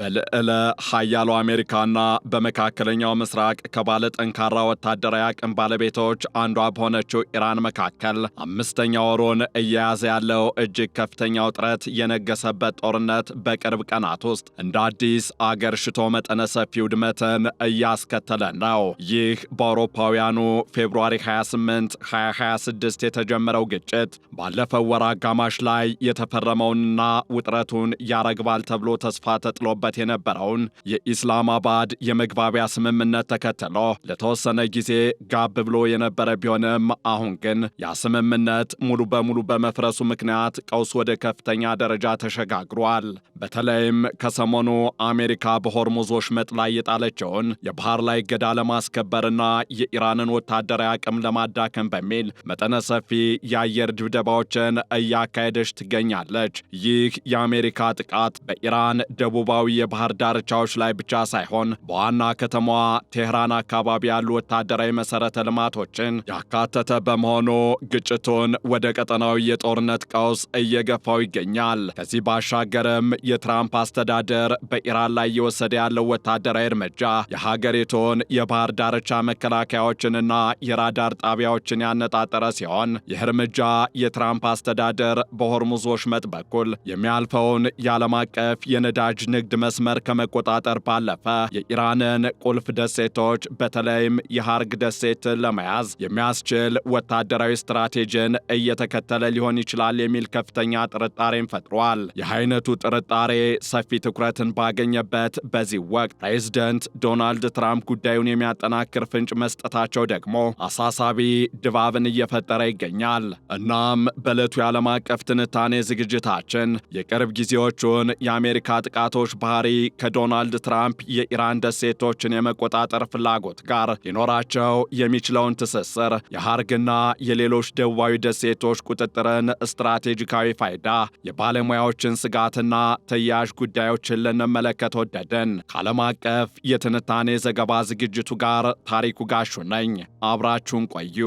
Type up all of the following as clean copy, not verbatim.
በልዕለ ኃያሉ አሜሪካና በመካከለኛው ምስራቅ ከባለ ጠንካራ ወታደራዊ አቅም ባለቤቶች አንዷ በሆነችው ኢራን መካከል አምስተኛ ወሩን እየያዘ ያለው እጅግ ከፍተኛ ውጥረት የነገሰበት ጦርነት በቅርብ ቀናት ውስጥ እንደ አዲስ አገር ሽቶ መጠነ ሰፊ ውድመትን እያስከተለ ነው። ይህ በአውሮፓውያኑ ፌብሩዋሪ 28 2026 የተጀመረው ግጭት ባለፈው ወር አጋማሽ ላይ የተፈረመውንና ውጥረቱን ያረግባል ተብሎ ተስፋ ተጥሎበት የነበረውን የኢስላማባድ የመግባቢያ ስምምነት ተከትሎ ለተወሰነ ጊዜ ጋብ ብሎ የነበረ ቢሆንም አሁን ግን ያ ስምምነት ሙሉ በሙሉ በመፍረሱ ምክንያት ቀውስ ወደ ከፍተኛ ደረጃ ተሸጋግሯል። በተለይም ከሰሞኑ አሜሪካ በሆርሙዝ ወሽመጥ ላይ የጣለችውን የባህር ላይ እገዳ ለማስከበርና የኢራንን ወታደራዊ አቅም ለማዳከም በሚል መጠነ ሰፊ የአየር ድብደባዎችን እያካሄደች ትገኛለች። ይህ የአሜሪካ ጥቃት በኢራን ደቡባዊ የባህር ዳርቻዎች ላይ ብቻ ሳይሆን በዋና ከተማዋ ቴህራን አካባቢ ያሉ ወታደራዊ መሰረተ ልማቶችን ያካተተ በመሆኑ ግጭቱን ወደ ቀጠናዊ የጦርነት ቀውስ እየገፋው ይገኛል። ከዚህ ባሻገርም የትራምፕ አስተዳደር በኢራን ላይ እየወሰደ ያለው ወታደራዊ እርምጃ የሀገሪቱን የባህር ዳርቻ መከላከያዎችንና የራዳር ጣቢያዎችን ያነጣጠረ ሲሆን ይህ እርምጃ የትራምፕ አስተዳደር በሆርሙዝ ወሽመጥ በኩል የሚያልፈውን የዓለም አቀፍ የነዳጅ ንግድ መስመር ከመቆጣጠር ባለፈ የኢራንን ቁልፍ ደሴቶች በተለይም የሃርግ ደሴትን ለመያዝ የሚያስችል ወታደራዊ ስትራቴጂን እየተከተለ ሊሆን ይችላል የሚል ከፍተኛ ጥርጣሬን ፈጥሯል። ይህ አይነቱ ጥርጣሬ ሰፊ ትኩረትን ባገኘበት በዚህ ወቅት ፕሬዝደንት ዶናልድ ትራምፕ ጉዳዩን የሚያጠናክር ፍንጭ መስጠታቸው ደግሞ አሳሳቢ ድባብን እየፈጠረ ይገኛል። እናም በዕለቱ የዓለም አቀፍ ትንታኔ ዝግጅታችን የቅርብ ጊዜዎቹን የአሜሪካ ጥቃቶች ባህሪ ከዶናልድ ትራምፕ የኢራን ደሴቶችን የመቆጣጠር ፍላጎት ጋር ሊኖራቸው የሚችለውን ትስስር፣ የሃርግና የሌሎች ደቡባዊ ደሴቶች ቁጥጥርን ስትራቴጂካዊ ፋይዳ፣ የባለሙያዎችን ስጋትና ተያያዥ ጉዳዮችን ልንመለከት ወደድን። ከዓለም አቀፍ የትንታኔ ዘገባ ዝግጅቱ ጋር ታሪኩ ጋሹ ነኝ። አብራችሁን ቆዩ።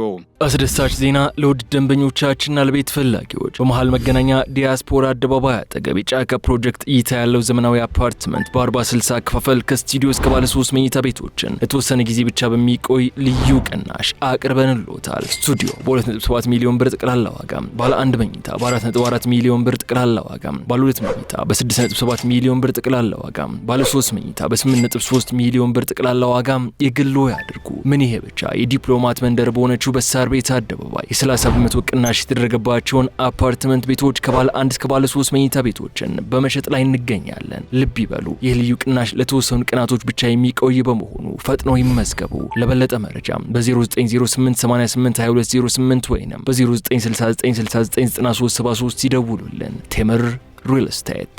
አስደሳች ዜና ለውድ ደንበኞቻችንና ለቤት ፈላጊዎች በመሃል መገናኛ ዲያስፖራ አደባባይ አጠገብ የጫካ ፕሮጀክት እይታ ያለው ዘመናዊ አፓርትመንት በ40/60 አከፋፈል ከስቱዲዮ እስከ ባለ 3 መኝታ ቤቶችን ለተወሰነ ጊዜ ብቻ በሚቆይ ልዩ ቅናሽ አቅርበንልዎታል። ስቱዲዮ በ2.7 ሚሊዮን ብር ጠቅላላ ዋጋ፣ ባለ 1 መኝታ በ4.4 ሚሊዮን ብር ጠቅላላ ዋጋ፣ ባለ 2 መኝታ በ6.7 ሚሊዮን ብር ጠቅላላ ዋጋ፣ ባለ 3 መኝታ በ8.3 ሚሊዮን ብር ጠቅላላ ዋጋ የግሎ ያድርጉ። ምን ይሄ ብቻ! የዲፕሎማት መንደር በሆነችው በሳር ቤት አደባባይ የ30 በመቶ ቅናሽ የተደረገባቸውን አፓርትመንት ቤቶች ከባለ 1 እስከ ባለ 3 መኝታ ቤቶችን በመሸጥ ላይ እንገኛለን። ልብ ይበሉ፣ ይህ ልዩ ቅናሽ ለተወሰኑ ቀናቶች ብቻ የሚቆይ በመሆኑ ፈጥነው ይመዝገቡ። ለበለጠ መረጃ በ0908882208 ወይም በ0969699373 ይደውሉልን። ቴምር ሪል ስቴት።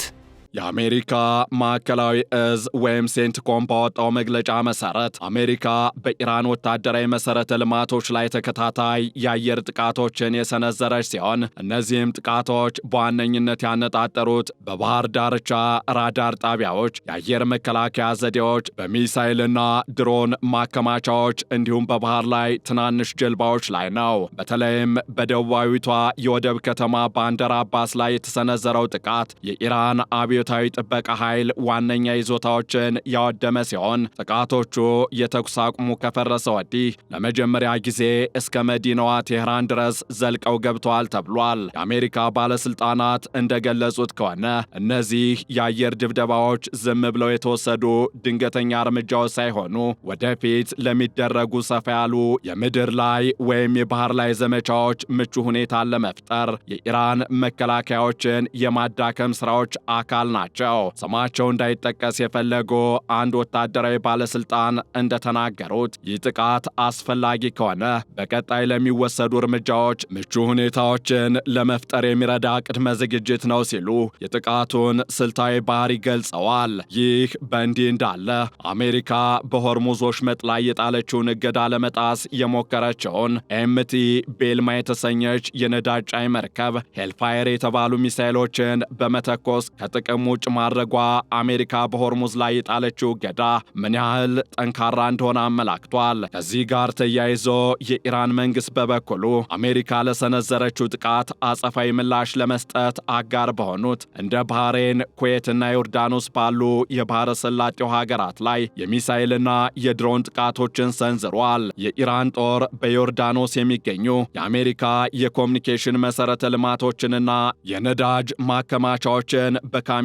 የአሜሪካ ማዕከላዊ እዝ ወይም ሴንትኮም ባወጣው መግለጫ መሰረት አሜሪካ በኢራን ወታደራዊ መሰረተ ልማቶች ላይ ተከታታይ የአየር ጥቃቶችን የሰነዘረች ሲሆን እነዚህም ጥቃቶች በዋነኝነት ያነጣጠሩት በባህር ዳርቻ ራዳር ጣቢያዎች፣ የአየር መከላከያ ዘዴዎች፣ በሚሳይልና ድሮን ማከማቻዎች እንዲሁም በባህር ላይ ትናንሽ ጀልባዎች ላይ ነው። በተለይም በደቡባዊቷ የወደብ ከተማ ባንደር አባስ ላይ የተሰነዘረው ጥቃት የኢራን አብዮታዊ ጥበቃ ኃይል ዋነኛ ይዞታዎችን ያወደመ ሲሆን ጥቃቶቹ የተኩስ አቁሙ ከፈረሰ ወዲህ ለመጀመሪያ ጊዜ እስከ መዲናዋ ቴህራን ድረስ ዘልቀው ገብተዋል ተብሏል። የአሜሪካ ባለስልጣናት እንደገለጹት ከሆነ እነዚህ የአየር ድብደባዎች ዝም ብለው የተወሰዱ ድንገተኛ እርምጃዎች ሳይሆኑ ወደፊት ለሚደረጉ ሰፋ ያሉ የምድር ላይ ወይም የባህር ላይ ዘመቻዎች ምቹ ሁኔታን ለመፍጠር የኢራን መከላከያዎችን የማዳከም ስራዎች አካል ናቸው። ስማቸው እንዳይጠቀስ የፈለጉ አንድ ወታደራዊ ባለስልጣን እንደተናገሩት ይህ ጥቃት አስፈላጊ ከሆነ በቀጣይ ለሚወሰዱ እርምጃዎች ምቹ ሁኔታዎችን ለመፍጠር የሚረዳ ቅድመ ዝግጅት ነው ሲሉ የጥቃቱን ስልታዊ ባህሪ ገልጸዋል። ይህ በእንዲህ እንዳለ አሜሪካ በሆርሙዝ ወሽመጥ ላይ የጣለችውን እገዳ ለመጣስ የሞከረችውን ኤምቲ ቤልማ የተሰኘች የነዳጅ ጫኝ መርከብ ሄልፋየር የተባሉ ሚሳይሎችን በመተኮስ ከጥቅም ከጥቅም ውጭ ማድረጓ አሜሪካ በሆርሙዝ ላይ የጣለችው እገዳ ምን ያህል ጠንካራ እንደሆነ አመላክቷል። ከዚህ ጋር ተያይዞ የኢራን መንግስት በበኩሉ አሜሪካ ለሰነዘረችው ጥቃት አጸፋዊ ምላሽ ለመስጠት አጋር በሆኑት እንደ ባህሬን፣ ኩዌትና ዮርዳኖስ ባሉ የባህረ ሰላጤው ሀገራት ላይ የሚሳኤልና የድሮን ጥቃቶችን ሰንዝሯል። የኢራን ጦር በዮርዳኖስ የሚገኙ የአሜሪካ የኮሙኒኬሽን መሰረተ ልማቶችንና የነዳጅ ማከማቻዎችን በካሚካዜ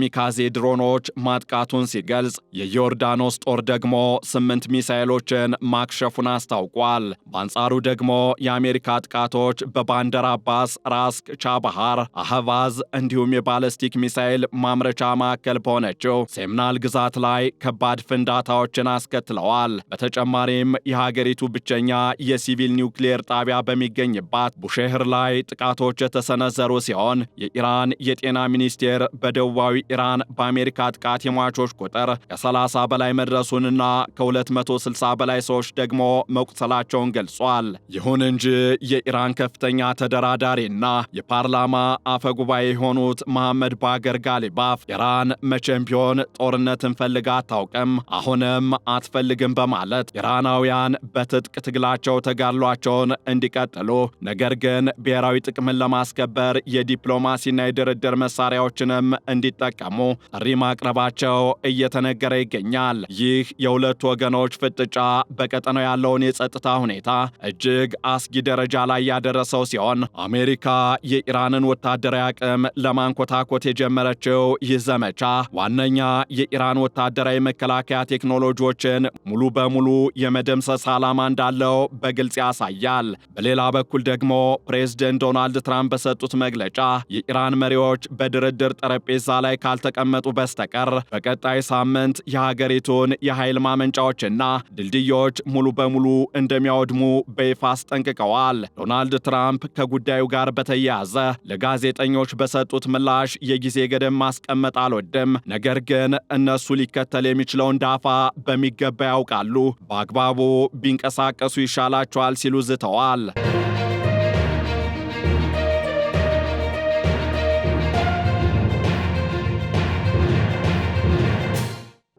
ድሮኖች ማጥቃቱን ሲገልጽ የዮርዳኖስ ጦር ደግሞ 8 ሚሳኤሎችን ማክሸፉን አስታውቋል። በአንጻሩ ደግሞ የአሜሪካ ጥቃቶች በባንደር አባስ፣ ራስክ፣ ቻባሃር፣ አህቫዝ እንዲሁም የባለስቲክ ሚሳኤል ማምረቻ ማዕከል በሆነችው ሴምናል ግዛት ላይ ከባድ ፍንዳታዎችን አስከትለዋል። በተጨማሪም የሀገሪቱ ብቸኛ የሲቪል ኒውክሌር ጣቢያ በሚገኝባት ቡሼህር ላይ ጥቃቶች የተሰነዘሩ ሲሆን የኢራን የጤና ሚኒስቴር በደቡባዊ ኢራን በአሜሪካ ጥቃት የሟቾች ቁጥር ከ30 በላይ መድረሱንና ከ260 በላይ ሰዎች ደግሞ መቁሰላቸውን ገልጿል። ይሁን እንጂ የኢራን ከፍተኛ ተደራዳሪና የፓርላማ አፈ ጉባኤ የሆኑት መሐመድ ባገር ጋሊባፍ ኢራን መቼም ቢሆን ጦርነትን ፈልጋ አታውቅም፣ አሁንም አትፈልግም በማለት ኢራናውያን በትጥቅ ትግላቸው ተጋድሏቸውን እንዲቀጥሉ ነገር ግን ብሔራዊ ጥቅምን ለማስከበር የዲፕሎማሲና የድርድር መሳሪያዎችንም እንዲጠቀሙ ጥሪ ማቅረባቸው እየተነገረ ይገኛል። ይህ የሁለቱ ወገኖች ፍጥጫ በቀጠናው ያለውን የጸጥታ ሁኔታ እጅግ አስጊ ደረጃ ላይ ያደረሰው ሲሆን አሜሪካ የኢራንን ወታደራዊ አቅም ለማንኮታኮት የጀመረችው ይህ ዘመቻ ዋነኛ የኢራን ወታደራዊ መከላከያ ቴክኖሎጂዎችን ሙሉ በሙሉ የመደምሰስ ዓላማ እንዳለው በግልጽ ያሳያል። በሌላ በኩል ደግሞ ፕሬዝደንት ዶናልድ ትራምፕ በሰጡት መግለጫ የኢራን መሪዎች በድርድር ጠረጴዛ ላይ ካልተቀመጡ በስተቀር በቀጣይ ሳምንት የሀገሪቱን የኃይል ማመንጫዎችና ድልድዮች ሙሉ በሙሉ እንደሚያወድሙ በይፋ አስጠንቅቀዋል። ዶናልድ ትራምፕ ከጉዳዩ ጋር በተያያዘ ለጋዜጠኞች በሰጡት ምላሽ የጊዜ ገደብ ማስቀመጥ አልወድም፣ ነገር ግን እነሱ ሊከተል የሚችለውን ዳፋ በሚገባ ያውቃሉ፣ በአግባቡ ቢንቀሳቀሱ ይሻላቸዋል ሲሉ ዝተዋል።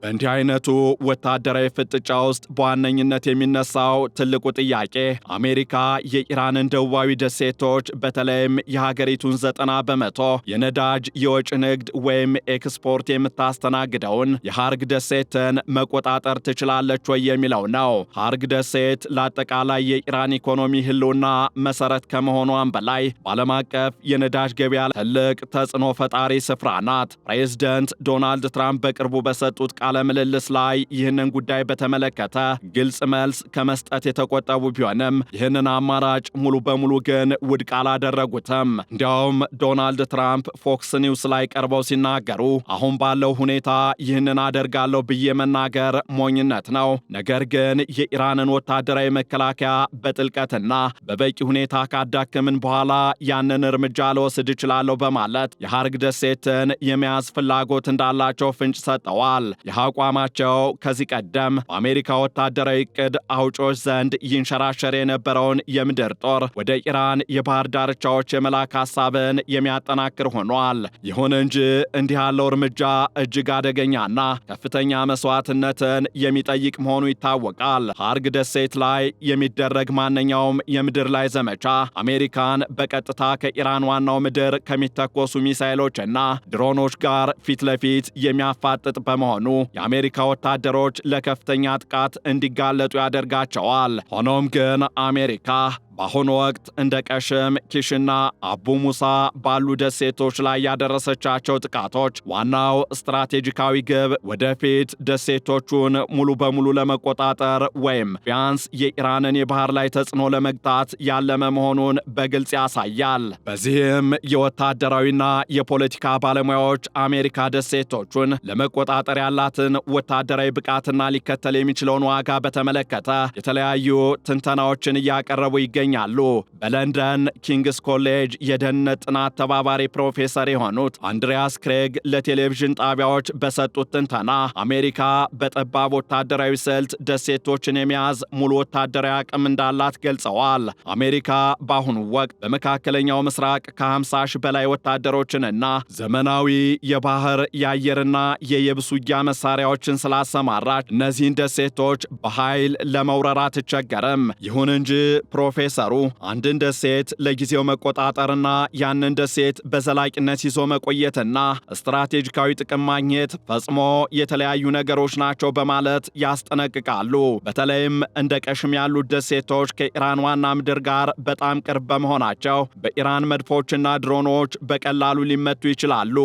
በእንዲህ አይነቱ ወታደራዊ ፍጥጫ ውስጥ በዋነኝነት የሚነሳው ትልቁ ጥያቄ አሜሪካ የኢራንን ደቡባዊ ደሴቶች በተለይም የሀገሪቱን 90% የነዳጅ የወጭ ንግድ ወይም ኤክስፖርት የምታስተናግደውን የሃርግ ደሴትን መቆጣጠር ትችላለች ወይ የሚለው ነው። ሃርግ ደሴት ለአጠቃላይ የኢራን ኢኮኖሚ ህልውና መሰረት ከመሆኗም በላይ በዓለም አቀፍ የነዳጅ ገበያ ትልቅ ተጽዕኖ ፈጣሪ ስፍራ ናት። ፕሬዝደንት ዶናልድ ትራምፕ በቅርቡ በሰጡት ቃለ ምልልስ ላይ ይህንን ጉዳይ በተመለከተ ግልጽ መልስ ከመስጠት የተቆጠቡ ቢሆንም ይህንን አማራጭ ሙሉ በሙሉ ግን ውድቅ አላደረጉትም። እንዲያውም ዶናልድ ትራምፕ ፎክስ ኒውስ ላይ ቀርበው ሲናገሩ አሁን ባለው ሁኔታ ይህንን አደርጋለሁ ብዬ መናገር ሞኝነት ነው፣ ነገር ግን የኢራንን ወታደራዊ መከላከያ በጥልቀትና በበቂ ሁኔታ ካዳከምን በኋላ ያንን እርምጃ ልወስድ እችላለሁ በማለት የሃርግ ደሴትን የመያዝ ፍላጎት እንዳላቸው ፍንጭ ሰጠዋል። አቋማቸው ከዚህ ቀደም በአሜሪካ ወታደራዊ ዕቅድ አውጮች ዘንድ ይንሸራሸር የነበረውን የምድር ጦር ወደ ኢራን የባህር ዳርቻዎች የመላክ ሐሳብን የሚያጠናክር ሆኗል። ይሁን እንጂ እንዲህ ያለው እርምጃ እጅግ አደገኛና ከፍተኛ መስዋዕትነትን የሚጠይቅ መሆኑ ይታወቃል። ሃርግ ደሴት ላይ የሚደረግ ማንኛውም የምድር ላይ ዘመቻ አሜሪካን በቀጥታ ከኢራን ዋናው ምድር ከሚተኮሱ ሚሳኤሎችና ድሮኖች ጋር ፊት ለፊት የሚያፋጥጥ በመሆኑ የአሜሪካ ወታደሮች ለከፍተኛ ጥቃት እንዲጋለጡ ያደርጋቸዋል። ሆኖም ግን አሜሪካ በአሁኑ ወቅት እንደ ቀሽም፣ ኪሽና አቡ ሙሳ ባሉ ደሴቶች ላይ ያደረሰቻቸው ጥቃቶች ዋናው ስትራቴጂካዊ ግብ ወደፊት ደሴቶቹን ሙሉ በሙሉ ለመቆጣጠር ወይም ቢያንስ የኢራንን የባህር ላይ ተጽዕኖ ለመግታት ያለመ መሆኑን በግልጽ ያሳያል። በዚህም የወታደራዊና የፖለቲካ ባለሙያዎች አሜሪካ ደሴቶቹን ለመቆጣጠር ያላትን ወታደራዊ ብቃትና ሊከተል የሚችለውን ዋጋ በተመለከተ የተለያዩ ትንተናዎችን እያቀረቡ ይገኛል። ይገኛሉ። በለንደን ኪንግስ ኮሌጅ የደህንነት ጥናት ተባባሪ ፕሮፌሰር የሆኑት አንድሪያስ ክሬግ ለቴሌቪዥን ጣቢያዎች በሰጡት ትንተና አሜሪካ በጠባብ ወታደራዊ ስልት ደሴቶችን የመያዝ ሙሉ ወታደራዊ አቅም እንዳላት ገልጸዋል። አሜሪካ በአሁኑ ወቅት በመካከለኛው ምስራቅ ከ50 ሺህ በላይ ወታደሮችንና ዘመናዊ የባህር የአየርና የየብስ ውጊያ መሳሪያዎችን ስላሰማራች እነዚህን ደሴቶች በኃይል ለመውረር አትቸገርም። ይሁን እንጂ ፕሮፌሰሩ አንድን ደሴት ለጊዜው መቆጣጠርና ያንን ደሴት በዘላቂነት ይዞ መቆየትና ስትራቴጂካዊ ጥቅም ማግኘት ፈጽሞ የተለያዩ ነገሮች ናቸው በማለት ያስጠነቅቃሉ። በተለይም እንደ ቀሽም ያሉት ደሴቶች ከኢራን ዋና ምድር ጋር በጣም ቅርብ በመሆናቸው በኢራን መድፎችና ድሮኖች በቀላሉ ሊመቱ ይችላሉ።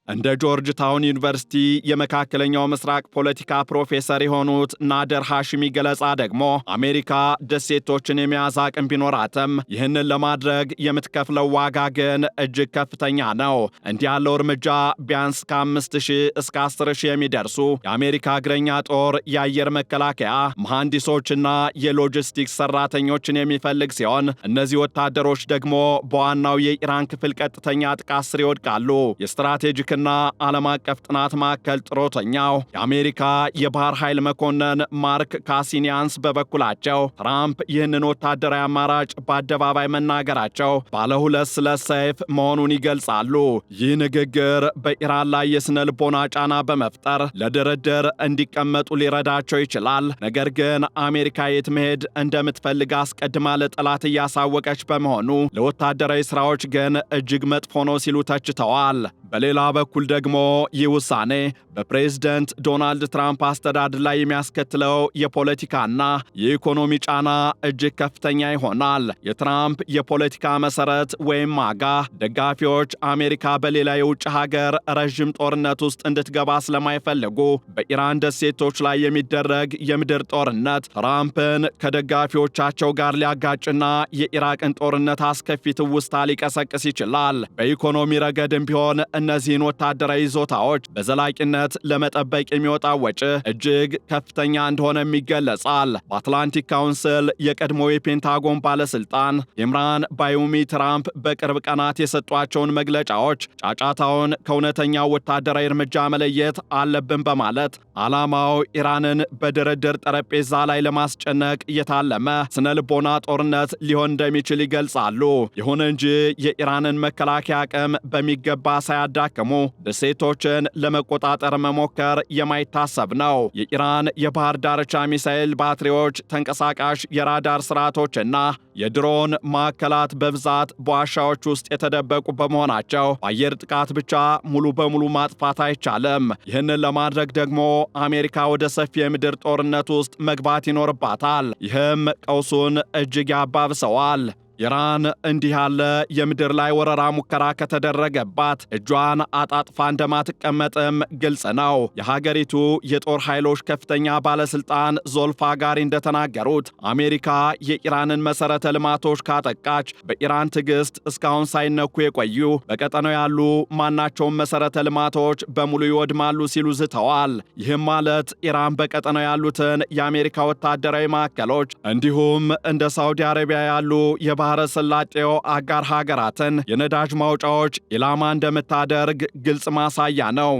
እንደ ጆርጅ ታውን ዩኒቨርሲቲ የመካከለኛው ምስራቅ ፖለቲካ ፕሮፌሰር የሆኑት ናደር ሃሽሚ ገለጻ ደግሞ አሜሪካ ደሴቶችን የመያዝ አቅም ቢኖራትም ይህንን ለማድረግ የምትከፍለው ዋጋ ግን እጅግ ከፍተኛ ነው። እንዲህ ያለው እርምጃ ቢያንስ ከ5000 እስከ 10000 የሚደርሱ የአሜሪካ እግረኛ ጦር፣ የአየር መከላከያ መሐንዲሶችና የሎጂስቲክስ ሰራተኞችን የሚፈልግ ሲሆን እነዚህ ወታደሮች ደግሞ በዋናው የኢራን ክፍል ቀጥተኛ ጥቃት ስር ይወድቃሉ። የስትራቴጂክ ና ዓለም አቀፍ ጥናት ማዕከል ጥሮተኛው የአሜሪካ የባህር ኃይል መኮንን ማርክ ካሲኒያንስ በበኩላቸው ትራምፕ ይህንን ወታደራዊ አማራጭ በአደባባይ መናገራቸው ባለ ሁለት ስለት ሰይፍ መሆኑን ይገልጻሉ። ይህ ንግግር በኢራን ላይ የስነ ልቦና ጫና በመፍጠር ለድርድር እንዲቀመጡ ሊረዳቸው ይችላል። ነገር ግን አሜሪካ የት መሄድ እንደምትፈልግ አስቀድማ ለጠላት እያሳወቀች በመሆኑ ለወታደራዊ ስራዎች ግን እጅግ መጥፎ ነው ሲሉ ተችተዋል። በሌላ በኩል ደግሞ ይህ ውሳኔ በፕሬዝደንት ዶናልድ ትራምፕ አስተዳደር ላይ የሚያስከትለው የፖለቲካና የኢኮኖሚ ጫና እጅግ ከፍተኛ ይሆናል። የትራምፕ የፖለቲካ መሰረት ወይም ማጋ ደጋፊዎች አሜሪካ በሌላ የውጭ ሀገር ረዥም ጦርነት ውስጥ እንድትገባ ስለማይፈልጉ በኢራን ደሴቶች ላይ የሚደረግ የምድር ጦርነት ትራምፕን ከደጋፊዎቻቸው ጋር ሊያጋጭና የኢራቅን ጦርነት አስከፊ ትውስታ ሊቀሰቅስ ይችላል። በኢኮኖሚ ረገድም ቢሆን እነዚህን ወታደራዊ ይዞታዎች በዘላቂነት ለመጠበቅ የሚወጣው ወጪ እጅግ ከፍተኛ እንደሆነም ይገለጻል። በአትላንቲክ ካውንስል የቀድሞ የፔንታጎን ባለስልጣን ኢምራን ባዩሚ ትራምፕ በቅርብ ቀናት የሰጧቸውን መግለጫዎች ጫጫታውን ከእውነተኛው ወታደራዊ እርምጃ መለየት አለብን በማለት ዓላማው ኢራንን በድርድር ጠረጴዛ ላይ ለማስጨነቅ የታለመ ስነ ልቦና ጦርነት ሊሆን እንደሚችል ይገልጻሉ። ይሁን እንጂ የኢራንን መከላከያ አቅም በሚገባ ሳያዳክሙ ደሴቶችን ለመቆጣጠር መሞከር የማይታሰብ ነው። የኢራን የባህር ዳርቻ ሚሳኤል ባትሪዎች፣ ተንቀሳቃሽ የራዳር ስርዓቶችና የድሮን ማዕከላት በብዛት በዋሻዎች ውስጥ የተደበቁ በመሆናቸው በአየር ጥቃት ብቻ ሙሉ በሙሉ ማጥፋት አይቻልም። ይህንን ለማድረግ ደግሞ አሜሪካ ወደ ሰፊ የምድር ጦርነት ውስጥ መግባት ይኖርባታል። ይህም ቀውሱን እጅግ ያባብሰዋል። ኢራን እንዲህ ያለ የምድር ላይ ወረራ ሙከራ ከተደረገባት እጇን አጣጥፋ እንደማትቀመጥም ግልጽ ነው። የሀገሪቱ የጦር ኃይሎች ከፍተኛ ባለስልጣን ዞልፋጋሪ እንደተናገሩት አሜሪካ የኢራንን መሰረተ ልማቶች ካጠቃች በኢራን ትዕግስት እስካሁን ሳይነኩ የቆዩ በቀጠናው ያሉ ማናቸውም መሰረተ ልማቶች በሙሉ ይወድማሉ ሲሉ ዝተዋል። ይህም ማለት ኢራን በቀጠናው ያሉትን የአሜሪካ ወታደራዊ ማዕከሎች እንዲሁም እንደ ሳውዲ አረቢያ ያሉ የባህረ ሰላጤው አጋር ሀገራትን የነዳጅ ማውጫዎች ኢላማ እንደምታደርግ ግልጽ ማሳያ ነው።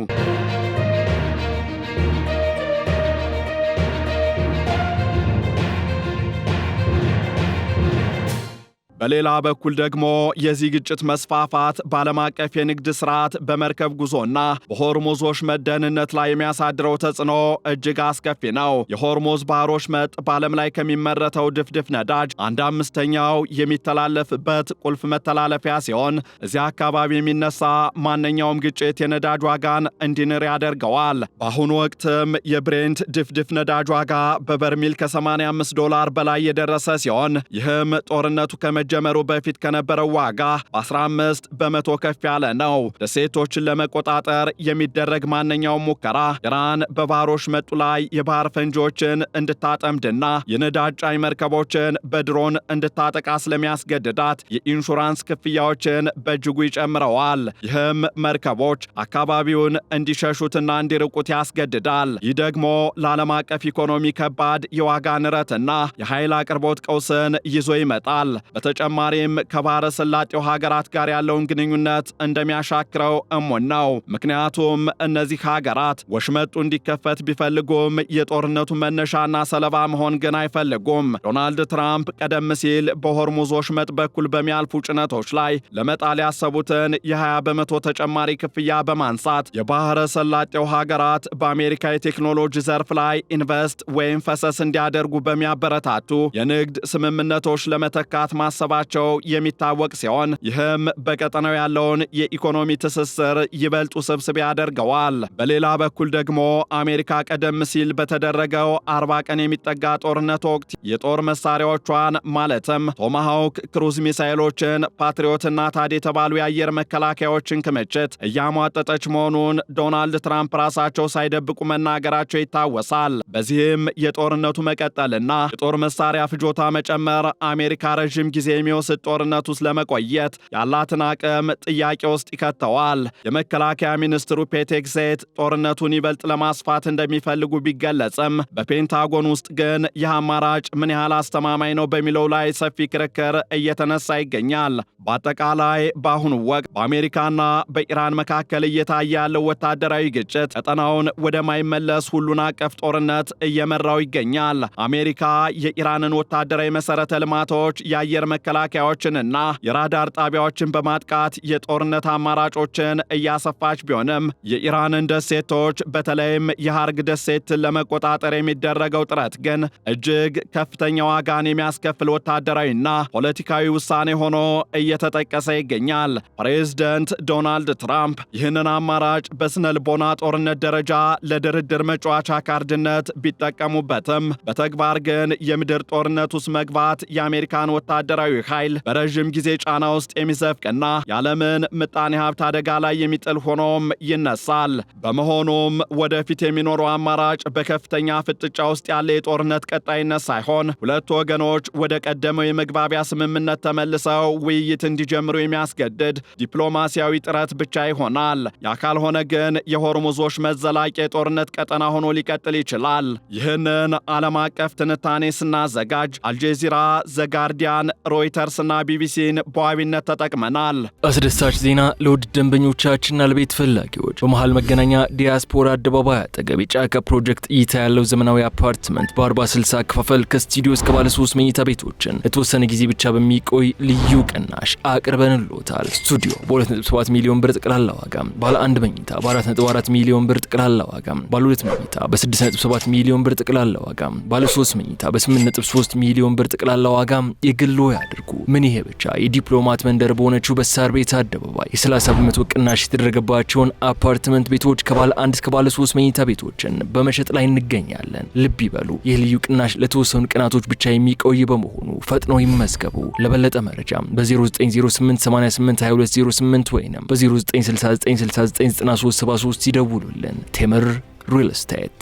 በሌላ በኩል ደግሞ የዚህ ግጭት መስፋፋት በዓለም አቀፍ የንግድ ስርዓት በመርከብ ጉዞና በሆርሙዝ ወሽመጥ ደህንነት ላይ የሚያሳድረው ተጽዕኖ እጅግ አስከፊ ነው። የሆርሙዝ ባህር ወሽመጥ በዓለም ላይ ከሚመረተው ድፍድፍ ነዳጅ 1/5ኛው የሚተላለፍበት ቁልፍ መተላለፊያ ሲሆን እዚህ አካባቢ የሚነሳ ማንኛውም ግጭት የነዳጅ ዋጋን እንዲንር ያደርገዋል። በአሁኑ ወቅትም የብሬንት ድፍድፍ ነዳጅ ዋጋ በበርሚል ከ$85 በላይ የደረሰ ሲሆን ይህም ጦርነቱ ከመጀመሩ በፊት ከነበረው ዋጋ በ15 በመቶ ከፍ ያለ ነው። ደሴቶችን ለመቆጣጠር የሚደረግ ማንኛውም ሙከራ ኢራን በባህር ወሽመጡ ላይ የባህር ፈንጂዎችን እንድታጠምድና የነዳጅ ጫኝ መርከቦችን በድሮን እንድታጠቃ ስለሚያስገድዳት የኢንሹራንስ ክፍያዎችን በእጅጉ ይጨምረዋል። ይህም መርከቦች አካባቢውን እንዲሸሹትና እንዲርቁት ያስገድዳል። ይህ ደግሞ ለዓለም አቀፍ ኢኮኖሚ ከባድ የዋጋ ንረትና የኃይል አቅርቦት ቀውስን ይዞ ይመጣል። በተጨማሪም ከባህረ ሰላጤው ሀገራት ጋር ያለውን ግንኙነት እንደሚያሻክረው እሙን ነው። ምክንያቱም እነዚህ ሀገራት ወሽመጡ እንዲከፈት ቢፈልጉም የጦርነቱ መነሻና ሰለባ መሆን ግን አይፈልጉም። ዶናልድ ትራምፕ ቀደም ሲል በሆርሙዝ ወሽመጥ በኩል በሚያልፉ ጭነቶች ላይ ለመጣል ያሰቡትን የ20 በመቶ ተጨማሪ ክፍያ በማንሳት የባህረ ሰላጤው ሀገራት በአሜሪካ የቴክኖሎጂ ዘርፍ ላይ ኢንቨስት ወይም ፈሰስ እንዲያደርጉ በሚያበረታቱ የንግድ ስምምነቶች ለመተካት ማሰባቸው የሚታወቅ ሲሆን ይህም በቀጠናው ያለውን የኢኮኖሚ ትስስር ይበልጥ ውስብስብ ያደርገዋል። በሌላ በኩል ደግሞ አሜሪካ ቀደም ሲል በተደረገው 40 ቀን የሚጠጋ ጦርነት ወቅት የጦር መሳሪያዎቿን ማለትም ቶማሃውክ ክሩዝ ሚሳይሎችን፣ ፓትሪዮትና ታድ የተባሉ የአየር መከላከያዎችን ክምችት እያሟጠጠች መሆኑን ዶናልድ ትራምፕ ራሳቸው ሳይደብቁ መናገራቸው ይታወሳል። በዚህም የጦርነቱ መቀጠልና የጦር መሳሪያ ፍጆታ መጨመር አሜሪካ ረዥም ጊዜ የሚወስድ ጦርነት ውስጥ ለመቆየት ያላትን አቅም ጥያቄ ውስጥ ይከተዋል። የመከላከያ ሚኒስትሩ ፔት ሄግሴት ጦርነቱን ይበልጥ ለማስፋት እንደሚፈልጉ ቢገለጽም በፔንታጎን ውስጥ ግን ይህ አማራጭ ምን ያህል አስተማማኝ ነው በሚለው ላይ ሰፊ ክርክር እየተነሳ ይገኛል። በአጠቃላይ በአሁኑ ወቅት በአሜሪካና በኢራን መካከል እየታየ ያለው ወታደራዊ ግጭት ቀጠናውን ወደማይመለስ ሁሉን አቀፍ ጦርነት እየመራው ይገኛል። አሜሪካ የኢራንን ወታደራዊ መሰረተ ልማቶች፣ የአየር መከላከያዎችንና የራዳር ጣቢያዎችን በማጥቃት የጦርነት አማራጮችን እያሰፋች ቢሆንም የኢራንን ደሴቶች በተለይም የሃርግ ደሴትን ለመቆጣጠር የሚደረገው ጥረት ግን እጅግ ከፍተኛ ዋጋን የሚያስከፍል ወታደራዊና ፖለቲካዊ ውሳኔ ሆኖ እየተጠቀሰ ይገኛል። ፕሬዝደንት ዶናልድ ትራምፕ ይህንን አማራጭ በስነ ልቦና ጦርነት ደረጃ ለድርድር መጫወቻ ካርድነት ቢጠቀሙበትም በተግባር ግን የምድር ጦርነት ውስጥ መግባት የአሜሪካን ወታደራዊ ኃይል በረዥም ጊዜ ጫና ውስጥ የሚዘፍቅና የዓለምን ምጣኔ ሀብት አደጋ ላይ የሚጥል ሆኖም ይነሳል። በመሆኑም ወደፊት የሚኖረው አማራጭ በከፍተኛ ፍጥጫ ውስጥ ያለ የጦርነት ቀጣይነት ሳይሆን ሁለቱ ወገኖች ወደ ቀደመው የመግባቢያ ስምምነት ተመልሰው ውይይት እንዲጀምሩ የሚያስገድድ ዲፕሎማሲያዊ ጥረት ብቻ ይሆናል። ያ ካልሆነ ግን የሆርሙዝ ወሽመጥ ዘላቂ የጦርነት ቀጠና ሆኖ ሊቀጥል ይችላል። ይህንን ዓለም አቀፍ ትንታኔ ስናዘጋጅ አልጄዚራ፣ ዘጋርዲያን፣ ሮይተርስ እና ቢቢሲን በዋቢነት ተጠቅመናል። አስደሳች ዜና ለውድ ደንበኞቻችንና ለቤት ፈላጊዎች በመሃል መገናኛ ዲያስፖራ አደባባይ አጠገብ የጫካ ፕሮጀክት እይታ ያለው ዘመናዊ አፓርትመንት በ40/60 አከፋፈል ከስቱዲዮ እስከ ባለ 3 መኝታ ቤቶችን ለተወሰነ ጊዜ ብቻ በሚቆይ ልዩ ቅናሽ አቅርበንልዎታል። ስቱዲዮ በ2.7 ሚሊዮን ብር ጠቅላላ ዋጋ፣ ባለ 1 መኝታ በ4.4 ሚሊዮን ብር ጠቅላላ ዋጋ፣ ባለ 2 መኝታ በ6.7 ሚሊዮን ብር ጠቅላላ ዋጋ፣ ባለ 3 መኝታ በ8.3 ሚሊዮን ብር ጠቅላላ ዋጋ የግሎ ያድርጉ። ምን ይሄ ብቻ! የዲፕሎማት መንደር በሆነችው በሳር ቤት አደባባይ የ30 በመቶ ቅናሽ የተደረገባቸውን አፓርትመንት ቤቶች ከባለ 1 እስከ ባለ 3 መኝታ ቤቶችን በመሸጥ ላይ እንገኛለን። ልብ ይበሉ፣ ይህ ልዩ ቅናሽ ለተወሰኑ ቀናቶች ብቻ የሚቆይ በመሆኑ ፈጥነው ይመዝገቡ። ለበለጠ መረጃ በ0908882208 ወይንም በ0969699373 ይደውሉልን። ቴምር ሪል ስቴት